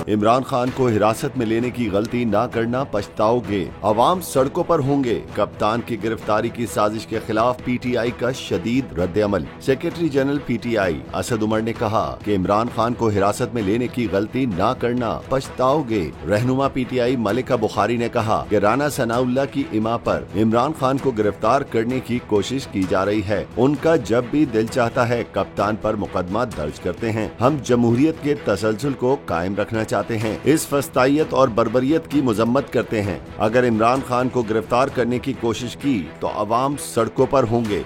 इमरान खान को हिरासत में लेने की गलती ना करना, पछताओगे। अवाम सड़कों पर होंगे। कप्तान की गिरफ्तारी की साजिश के खिलाफ पीटीआई का शदीद रद्द-ए-अमल। Secretary general PTI Asad Umar ने कहा कि इमरान खान को हिरासत में लेने की गलती ना करना, पछताओगे। रहनुमा पीटीआई मलिका बुखारी ने कहा कि राना सनाउल्लाह की इमा पर इमरान खान को गिरफ्तार करने की कोशिश की जा रही है। उनका जब भी दिल चाहता है कप्तान पर मुकदमा दर्ज करते हैं। हम जमहूरियत के तसलसल को कायम रखना चाहते हैं। इस फस्तायत और बर्बरियत की मजम्मत करते हैं। अगर इमरान खान को गिरफ्तार करने की कोशिश की तो अवाम सड़कों पर होंगे।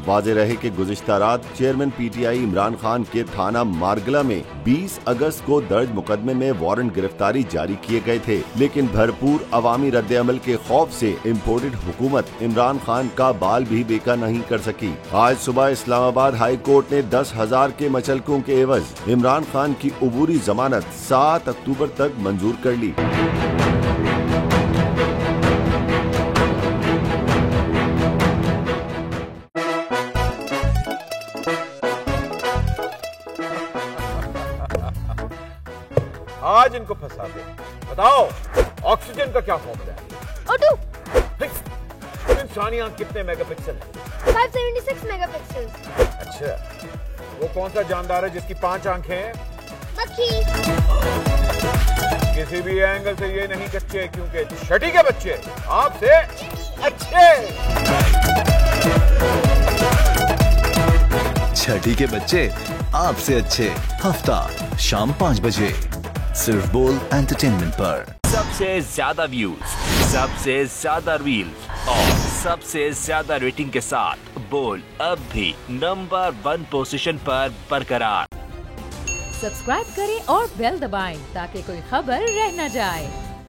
वाज़े रहे कि गुज़िश्ता रात चेयरमैन पीटीआई इमरान खान के थाना मारगला में 20 अगस्त को दर्ज मुकदमे में वारंट गिरफ्तारी जारी किए गए थे, लेकिन भरपूर अवामी रद्द-ए-अमल के खौफ से इम्पोर्टेड हुकूमत इमरान खान का बाल भी बेका नहीं कर सकी। आज सुबह इस्लामाबाद हाई कोर्ट ने 10,000 के मचलकों के एवज इमरान खान की उबूरी जमानत 7 अक्टूबर तक मंजूर कर ली। आज इनको फंसा दे। बताओ ऑक्सीजन का क्या फॉर्मूला है? O2। इंसानी आंख कितने मेगापिक्सल है? 576 मेगापिक्सल। अच्छा, वो कौन सा जानदार है जिसकी 5 आंखें हैं? मक्खी। किसी भी एंगल से ये नहीं कच्चे, क्योंकि छठी के बच्चे आपसे अच्छे। छठी के बच्चे आपसे अच्छे। हफ्ता शाम 5 बजे सिर्फ बोल एंटरटेनमेंट पर। सबसे ज्यादा व्यूज, सबसे ज्यादा रील्स और सबसे ज्यादा रेटिंग के साथ बोल अब भी नंबर 1 पोजीशन पर बरकरार। सब्सक्राइब करें और बेल दबाएं ताकि कोई खबर रह न जाए।